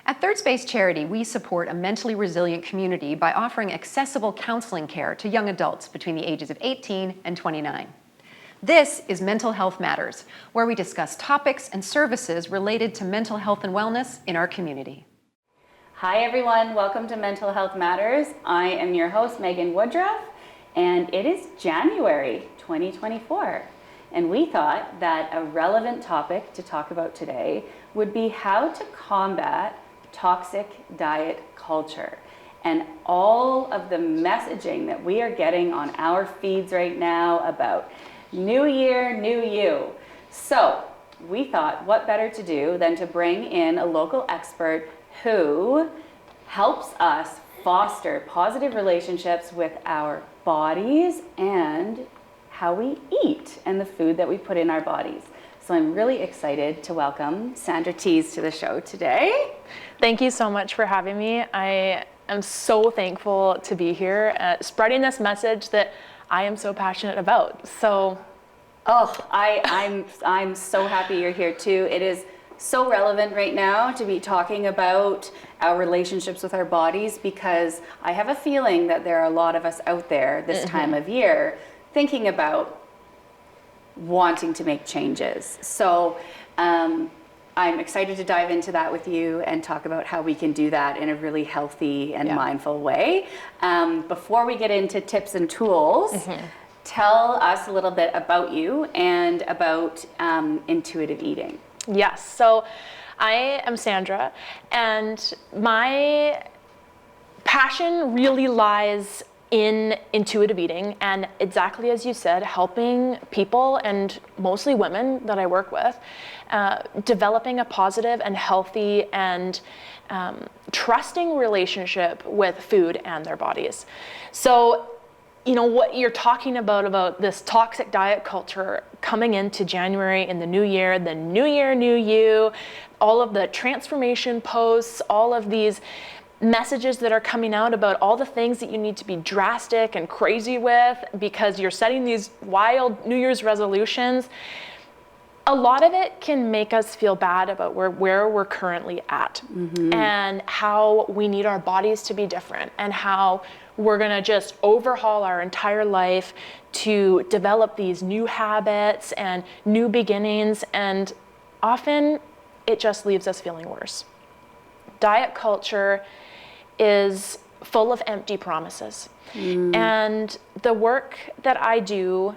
At Third Space Charity, we support a mentally resilient community by offering accessible counseling care to young adults between the ages of 18 and 29. This is Mental Health Matters, where we discuss topics and services related to mental health and wellness in our community. Hi everyone, welcome to Mental Health Matters. I am your host, Megan Woodruff, and it is January 2024. And we thought that a relevant topic to talk about today would be how to combat toxic diet culture and all of the messaging that we are getting on our feeds right now about new year, new you. So we thought what better to do than to bring in a local expert who helps us foster positive relationships with our bodies and how we eat and the food that we put in our bodies. So I'm really excited to welcome Sandra Thies to the show today. Thank you so much for having me. I am so thankful to be here, spreading this message that I am so passionate about. So, I'm so happy you're here too. It is so relevant right now to be talking about our relationships with our bodies, because I have a feeling that there are a lot of us out there this time of year thinking about wanting to make changes. So I'm excited to dive into that with you and talk about how we can do that in a really healthy and mindful way. Before we get into tips and tools, tell us a little bit about you and about intuitive eating. Yes, so I am Sandra, and my passion really lies in intuitive eating, and exactly as you said, helping people, and mostly women that I work with, developing a positive and healthy and trusting relationship with food and their bodies. So, you know, what you're talking about this toxic diet culture coming into January in the new year, new you, all of the transformation posts, all of these messages that are coming out about all the things that you need to be drastic and crazy with because you're setting these wild New Year's resolutions. A lot of it can make us feel bad about where we're currently at and how we need our bodies to be different and how we're gonna just overhaul our entire life to develop these new habits and new beginnings, and often it just leaves us feeling worse. Diet culture is full of empty promises. And the work that I do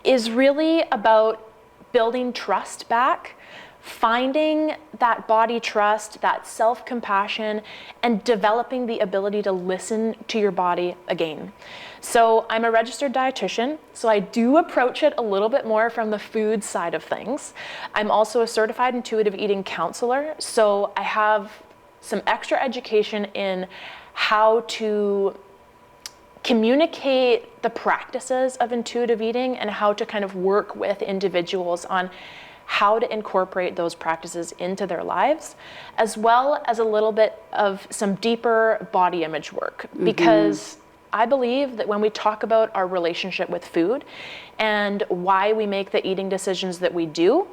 is really about building trust back, finding that body trust, that self-compassion, and developing the ability to listen to your body again. So I'm a registered dietitian, so I do approach it a little bit more from the food side of things. I'm also a certified intuitive eating counselor, so I have some extra education in how to communicate the practices of intuitive eating and how to kind of work with individuals on how to incorporate those practices into their lives, as well as a little bit of some deeper body image work. Because I believe that when we talk about our relationship with food and why we make the eating decisions that we do,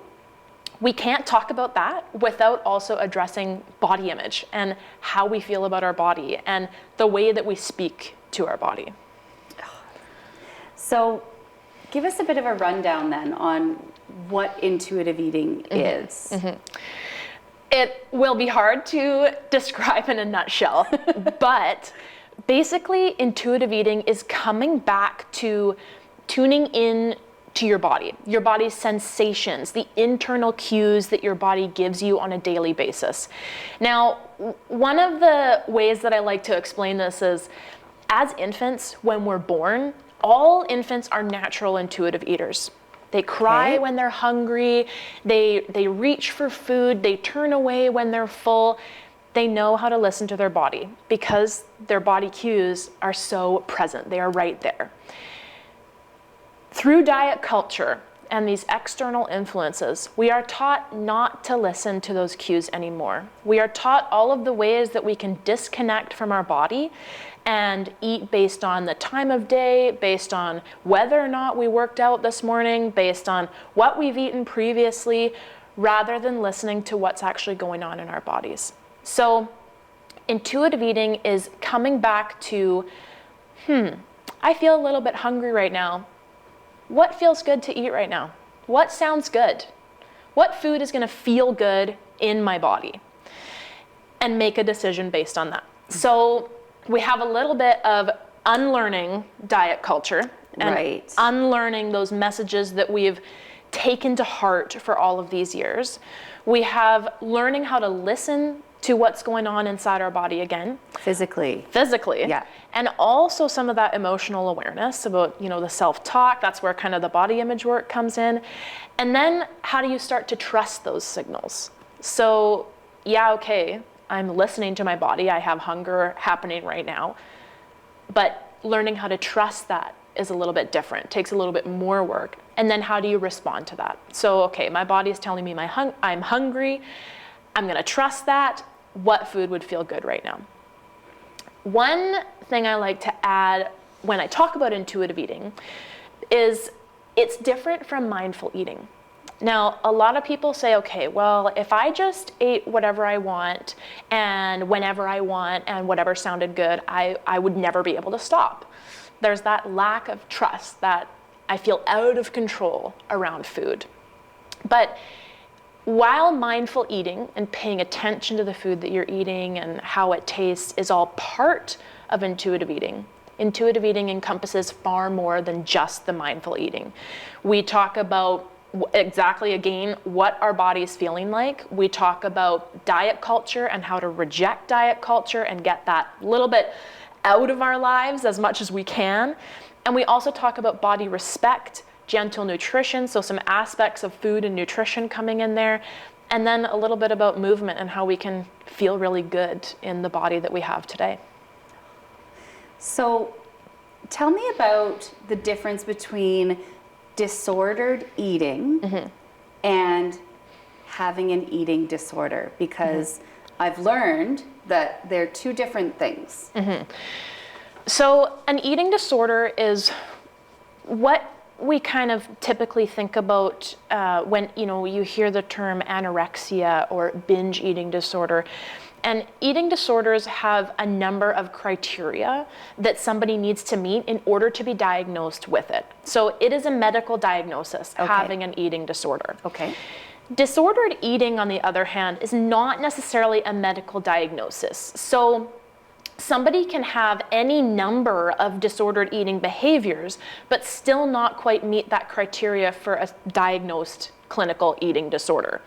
we can't talk about that without also addressing body image and how we feel about our body and the way that we speak to our body. So give us a bit of a rundown then on what intuitive eating is. It will be hard to describe in a nutshell, but basically intuitive eating is coming back to tuning in to your body's sensations, the internal cues that your body gives you on a daily basis. Now, one of the ways that I like to explain this is, as infants, when we're born, all infants are natural intuitive eaters. They cry when they're hungry, they reach for food, they turn away when they're full. They know how to listen to their body because their body cues are so present, they are right there. Through diet culture and these external influences, we are taught not to listen to those cues anymore. We are taught all of the ways that we can disconnect from our body and eat based on the time of day, based on whether or not we worked out this morning, based on what we've eaten previously, rather than listening to what's actually going on in our bodies. So intuitive eating is coming back to, I feel a little bit hungry right now. What feels good to eat right now? What sounds good? What food is going to feel good in my body? And make a decision based on that. So we have a little bit of unlearning diet culture and unlearning those messages that we've taken to heart for all of these years. We have learning how to listen to what's going on inside our body again. Physically. Yeah. And also some of that emotional awareness about, the self-talk. That's where kind of the body image work comes in. And then how do you start to trust those signals? So, okay, I'm listening to my body. I have hunger happening right now. But learning how to trust that is a little bit different, takes a little bit more work. And then how do you respond to that? So, okay, my body is telling me I'm hungry. I'm going to trust that. What food would feel good right now? One thing I like to add when I talk about intuitive eating is it's different from mindful eating. Now, a lot of people say, okay, well, if I just ate whatever I want and whenever I want and whatever sounded good, I would never be able to stop. There's that lack of trust that I feel out of control around food. But while mindful eating and paying attention to the food that you're eating and how it tastes is all part of intuitive eating encompasses far more than just the mindful eating. We talk about exactly, again, what our body is feeling like. We talk about diet culture and how to reject diet culture and get that little bit out of our lives as much as we can. And we also talk about body respect, gentle nutrition, so some aspects of food and nutrition coming in there, and then a little bit about movement and how we can feel really good in the body that we have today. So tell me about the difference between disordered eating and having an eating disorder, because I've learned that they're two different things. So an eating disorder is what we kind of typically think about when you hear the term anorexia or binge eating disorder. And eating disorders have a number of criteria that somebody needs to meet in order to be diagnosed with it. So it is a medical diagnosis, having an eating disorder. Okay. Disordered eating, on the other hand, is not necessarily a medical diagnosis. So somebody can have any number of disordered eating behaviors, but still not quite meet that criteria for a diagnosed clinical eating disorder.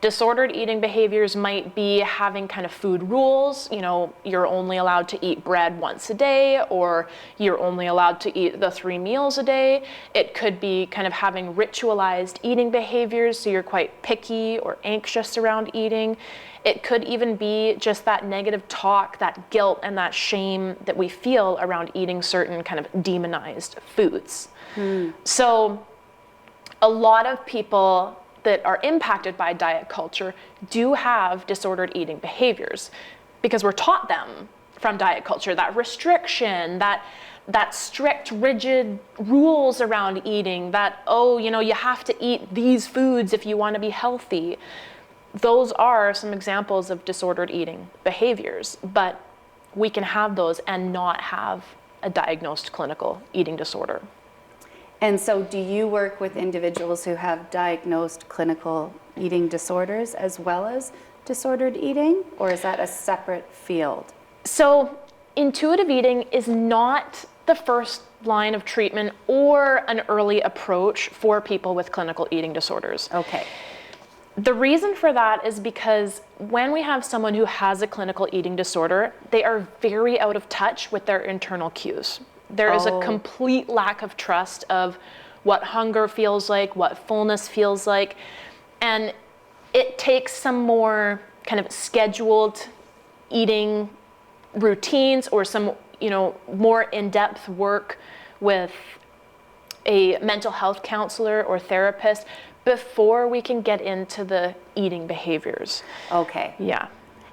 Disordered eating behaviors might be having kind of food rules, you're only allowed to eat bread once a day, or you're only allowed to eat the 3 meals a day. It could be kind of having ritualized eating behaviors, so you're quite picky or anxious around eating. It could even be just that negative talk, that guilt and that shame that we feel around eating certain kind of demonized foods. So a lot of people that are impacted by diet culture do have disordered eating behaviors because we're taught them from diet culture, that restriction, that strict, rigid rules around eating, that, you have to eat these foods if you want to be healthy. Those are some examples of disordered eating behaviors, but we can have those and not have a diagnosed clinical eating disorder. And so do you work with individuals who have diagnosed clinical eating disorders as well as disordered eating, or is that a separate field? So intuitive eating is not the first line of treatment or an early approach for people with clinical eating disorders. Okay. The reason for that is because when we have someone who has a clinical eating disorder, they are very out of touch with their internal cues. There is a complete lack of trust of what hunger feels like, what fullness feels like, and it takes some more kind of scheduled eating routines or some, more in-depth work with a mental health counselor or therapist before we can get into the eating behaviors. Okay. Yeah.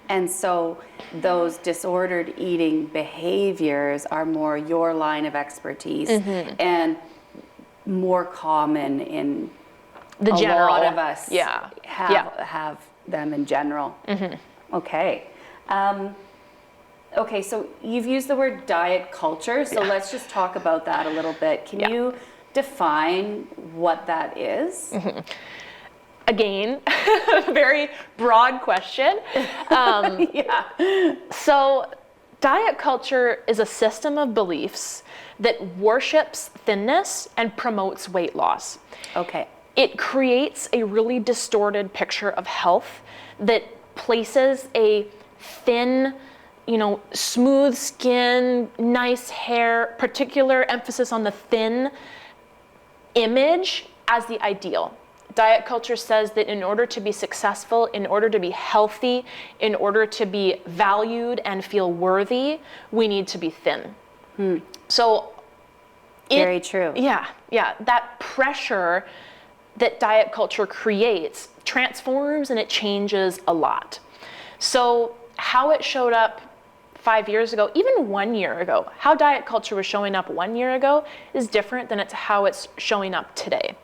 And so those disordered eating behaviors are more your line of expertise and more common in The general. A lot of us Yeah. have them in general. Okay. Okay, so you've used the word diet culture, so let's just talk about that a little bit. Can you define what that is? Again, very broad question. So diet culture is a system of beliefs that worships thinness and promotes weight loss. Okay. It creates a really distorted picture of health that places a thin, smooth skin, nice hair, particular emphasis on the thin image as the ideal. Diet culture says that in order to be successful, in order to be healthy, in order to be valued and feel worthy, we need to be thin. So, very true. Yeah. That pressure that diet culture creates transforms and it changes a lot. So how it showed up 5 years ago, even 1 year ago, how diet culture was showing up 1 year ago is different than how it's showing up today.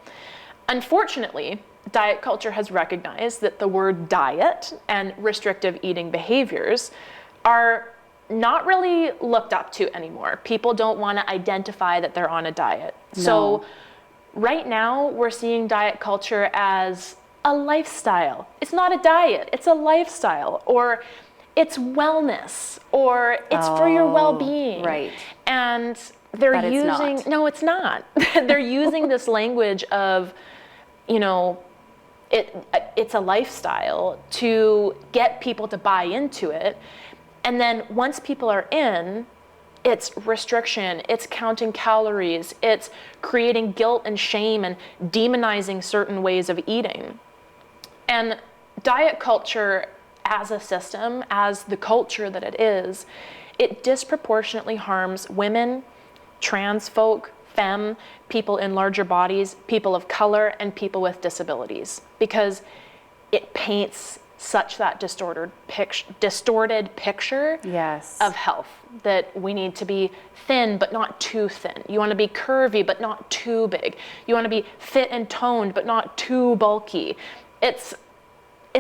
Unfortunately, diet culture has recognized that the word diet and restrictive eating behaviors are not really looked up to anymore. People don't want to identify that they're on a diet. No. So right now we're seeing diet culture as a lifestyle. It's not a diet, it's a lifestyle, or it's wellness, or it's for your well-being. Right. And they're But it's using, not. no, it's not. They're using this language of, it's a lifestyle to get people to buy into it. And then once people are in, it's restriction, it's counting calories, it's creating guilt and shame and demonizing certain ways of eating. And diet culture as a system, as the culture that it is, it disproportionately harms women, trans folk, femme, people in larger bodies, people of color, and people with disabilities, because it paints such that distorted picture of health, that we need to be thin but not too thin. You want to be curvy but not too big. You want to be fit and toned but not too bulky. It's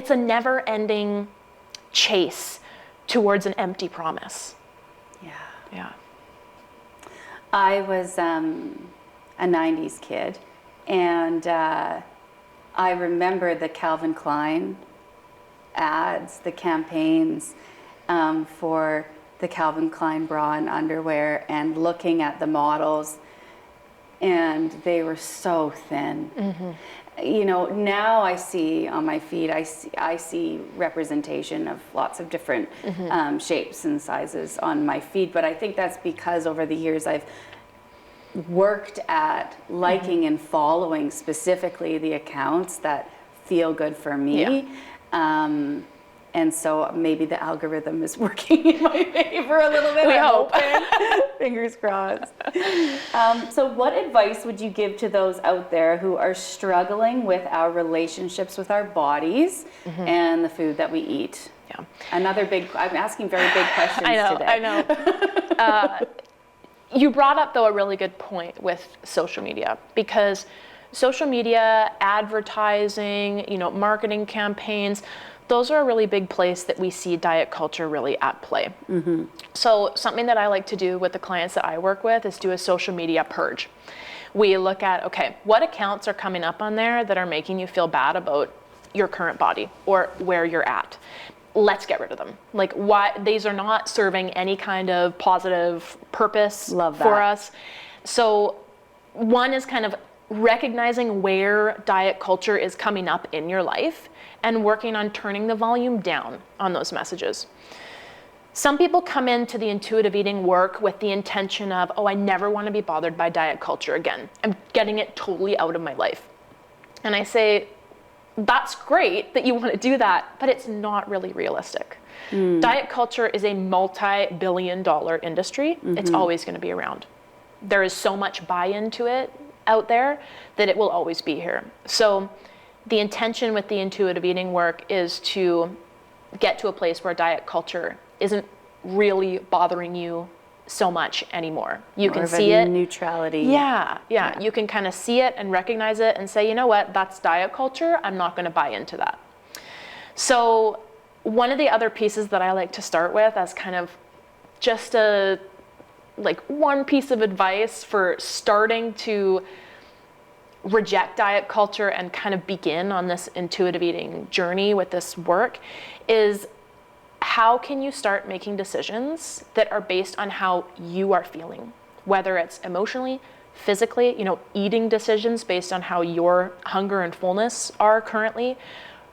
a never-ending chase towards an empty promise. Yeah. I was a 90s kid, and I remember the Calvin Klein ads, the campaigns for the Calvin Klein bra and underwear, and looking at the models, and they were so thin. Now I see on my feed, I see representation of lots of different shapes and sizes on my feed, but I think that's because over the years I've worked at liking and following specifically the accounts that feel good for me. And so maybe the algorithm is working in my favor a little bit. We hope. Fingers crossed. So what advice would you give to those out there who are struggling with our relationships with our bodies and the food that we eat? Yeah. I'm asking very big questions today. I know. You brought up, though, a really good point with social media, because social media, advertising, marketing campaigns, those are a really big place that we see diet culture really at play. So something that I like to do with the clients that I work with is do a social media purge. We look at, okay, what accounts are coming up on there that are making you feel bad about your current body or where you're at? Let's get rid of them. Like, why these are not serving any kind of positive purpose for us. So one is kind of recognizing where diet culture is coming up in your life and working on turning the volume down on those messages. Some people come into the intuitive eating work with the intention of, I never want to be bothered by diet culture again. I'm getting it totally out of my life. And I say, that's great that you want to do that, but it's not really realistic. Diet culture is a multi-billion-dollar industry. It's always going to be around. There is so much buy-in to it out there that it will always be here. So the intention with the intuitive eating work is to get to a place where diet culture isn't really bothering you so much anymore. You More can of a see it. neutrality. Yeah. You can kind of see it and recognize it and say, you know what, that's diet culture. I'm not going to buy into that. So one of the other pieces that I like to start with as kind of just one piece of advice for starting to reject diet culture and kind of begin on this intuitive eating journey with this work is, how can you start making decisions that are based on how you are feeling, whether it's emotionally, physically, eating decisions based on how your hunger and fullness are currently,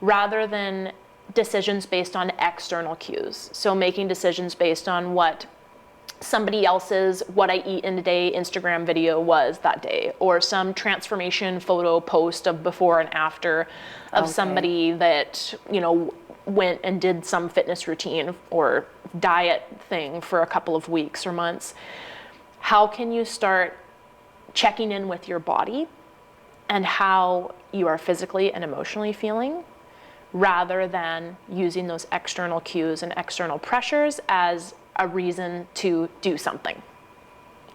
rather than decisions based on external cues. So making decisions based on what somebody else's "what I eat in a day" Instagram video was that day, or some transformation photo post of before and after of somebody that went and did some fitness routine or diet thing for a couple of weeks or months. How can you start checking in with your body and how you are physically and emotionally feeling, rather than using those external cues and external pressures as a reason to do something?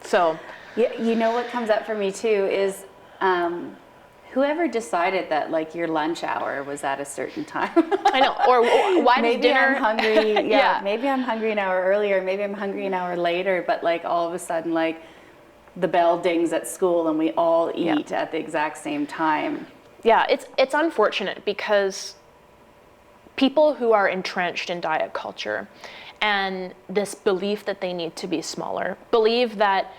So, what comes up for me too is whoever decided that your lunch hour was at a certain time. I know. Or why does maybe dinner? I'm hungry. Maybe I'm hungry an hour earlier. Maybe I'm hungry an hour later. But all of a sudden, the bell dings at school and we all eat at the exact same time. Yeah, it's unfortunate because people who are entrenched in diet culture and this belief that they need to be smaller, believe that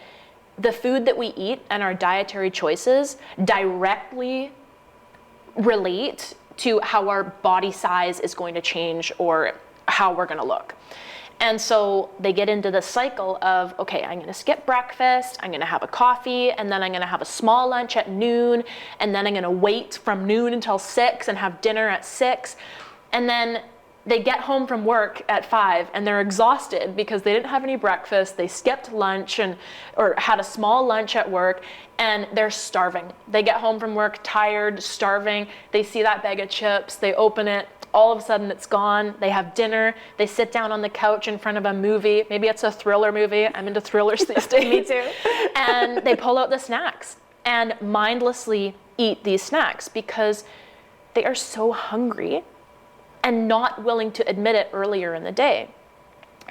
the food that we eat and our dietary choices directly relate to how our body size is going to change or how we're going to look. And so they get into the cycle of, okay, I'm going to skip breakfast, I'm going to have a coffee, and then I'm going to have a small lunch at noon, and then I'm going to wait from noon until 6 and have dinner at 6. And then they get home from work at 5 and they're exhausted because they didn't have any breakfast, they skipped lunch or had a small lunch at work, and they're starving. They get home from work tired, starving, they see that bag of chips, they open it, all of a sudden it's gone, they have dinner, they sit down on the couch in front of a movie, maybe it's a thriller movie, I'm into thrillers these days. Me too. And they pull out the snacks and mindlessly eat these snacks because they are so hungry and not willing to admit it earlier in the day.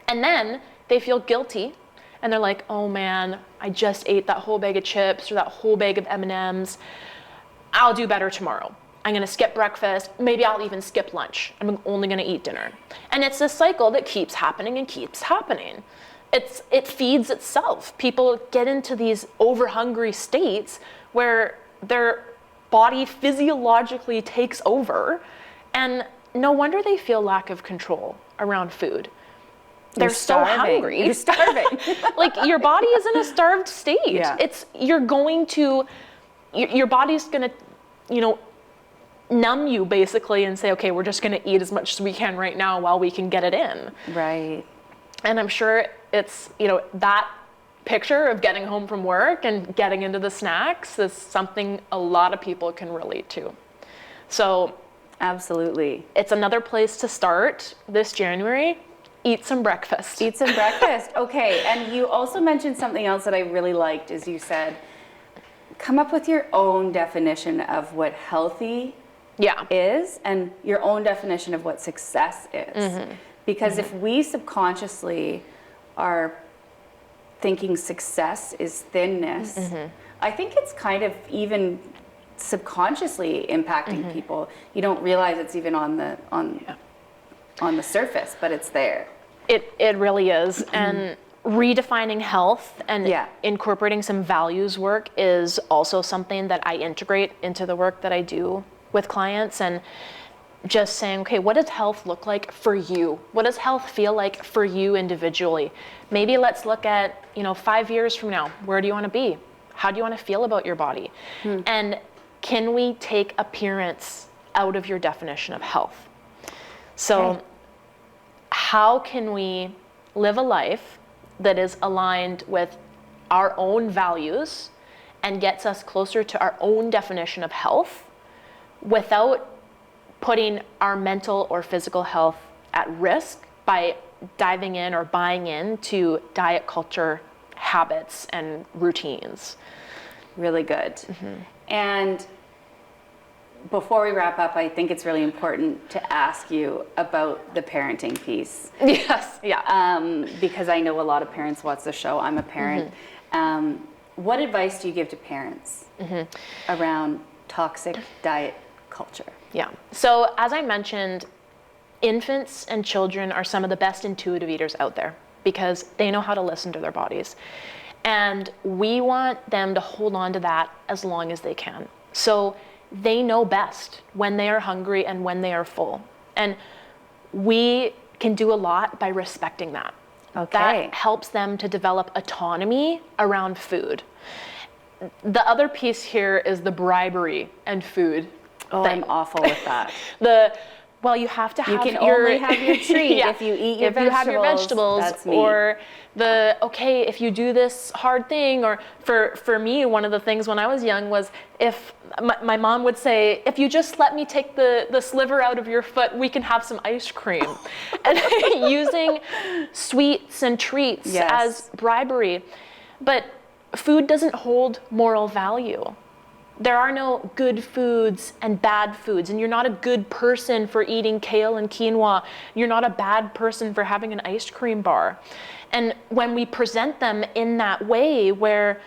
And then they feel guilty and they're like, oh man, I just ate that whole bag of chips or that whole bag of M&Ms. I'll do better tomorrow. I'm gonna skip breakfast, maybe I'll even skip lunch. I'm only gonna eat dinner. And it's this cycle that keeps happening and keeps happening. It feeds itself. People get into these over-hungry states where their body physiologically takes over, and no wonder they feel lack of control around food. They're so hungry. You're starving. Your body is in a starved state. Yeah. Your body's gonna, numb you basically and say, okay, we're just gonna eat as much as we can right now while we can get it in. Right. And I'm sure it's, that picture of getting home from work and getting into the snacks is something a lot of people can relate to. So absolutely. It's another place to start this January. Eat some breakfast. Eat some breakfast. Okay. And you also mentioned something else that I really liked, is you said, come up with your own definition of what healthy is and your own definition of what success is. Mm-hmm. Because if we subconsciously are thinking success is thinness, I think it's kind of even subconsciously impacting people. You don't realize it's even on the surface, but it's there. It really is. And redefining health and incorporating some values work is also something that I integrate into the work that I do with clients, and just saying, okay, what does health look like for you? What does health feel like for you individually? Maybe let's look at, 5 years from now, where do you want to be? How do you want to feel about your body? And can we take appearance out of your definition of health? So how can we live a life that is aligned with our own values and gets us closer to our own definition of health without putting our mental or physical health at risk by diving in or buying into diet culture habits and routines. Really good. And before we wrap up, I think it's really important to ask you about the parenting piece. Yes, yeah. Because I know a lot of parents watch the show. I'm a parent. What advice do you give to parents around toxic diet culture? Yeah. So as I mentioned, infants and children are some of the best intuitive eaters out there because they know how to listen to their bodies. And we want them to hold on to that as long as they can. So they know best when they are hungry and when they are full. And we can do a lot by respecting that. Okay. That helps them to develop autonomy around food. The other piece here is the bribery and food. Oh, I'm awful with that. Well, you have to have You can only have your treat if you eat your if you have your vegetables, that's me. or okay, if you do this hard thing, or for me, one of the things when I was young was if my mom would say, if you just let me take the sliver out of your foot, we can have some ice cream. And using sweets and treats as bribery. But food doesn't hold moral value. There are no good foods and bad foods, and you're not a good person for eating kale and quinoa. You're not a bad person for having an ice cream bar. And when we present them in that way where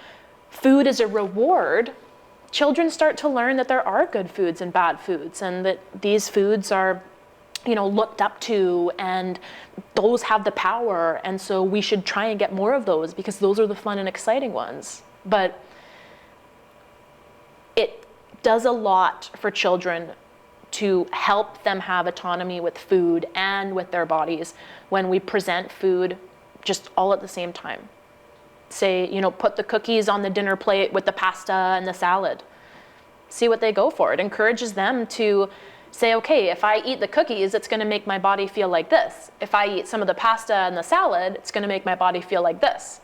food is a reward, children start to learn that there are good foods and bad foods, and that these foods are, looked up to, and those have the power, and so we should try and get more of those because those are the fun and exciting ones. But it does a lot for children to help them have autonomy with food and with their bodies when we present food just all at the same time. Say, put the cookies on the dinner plate with the pasta and the salad. See what they go for. It encourages them to say, okay, if I eat the cookies, it's going to make my body feel like this. If I eat some of the pasta and the salad, it's going to make my body feel like this.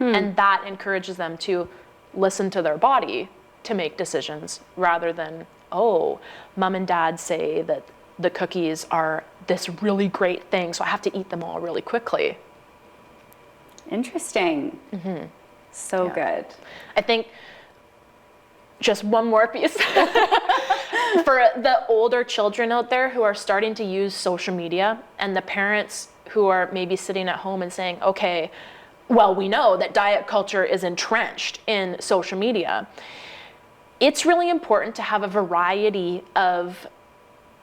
And that encourages them to listen to their body to make decisions rather than, oh, mom and dad say that the cookies are this really great thing, so I have to eat them all really quickly. Interesting. So good. I think just one more piece for the older children out there who are starting to use social media, and the parents who are maybe sitting at home and saying, okay, well, we know that diet culture is entrenched in social media. It's really important to have a variety of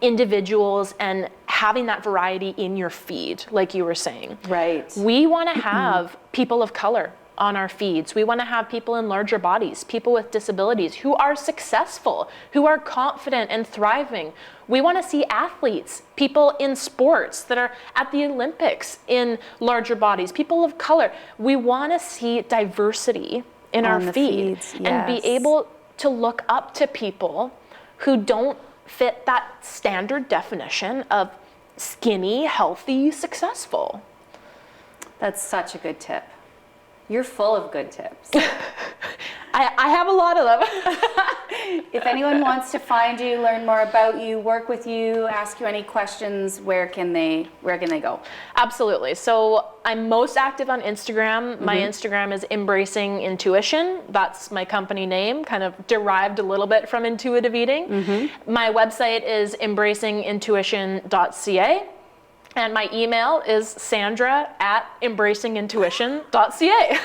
individuals and having that variety in your feed, like you were saying. Right. We want to have people of color on our feeds. We want to have people in larger bodies, people with disabilities who are successful, who are confident and thriving. We want to see athletes, people in sports that are at the Olympics in larger bodies, people of color. We want to see diversity in our feed and be able to look up to people who don't fit that standard definition of skinny, healthy, successful. That's such a good tip. You're full of good tips. I have a lot of them. If anyone wants to find you, learn more about you, work with you, ask you any questions, where can they go? Absolutely. So I'm most active on Instagram. My Instagram is Embracing Intuition. That's my company name, kind of derived a little bit from intuitive eating. My website is embracingintuition.ca. And my email is sandra@embracingintuition.ca.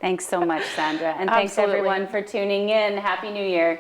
Thanks so much, Sandra. And thanks Absolutely. everyone for tuning in. Happy New Year.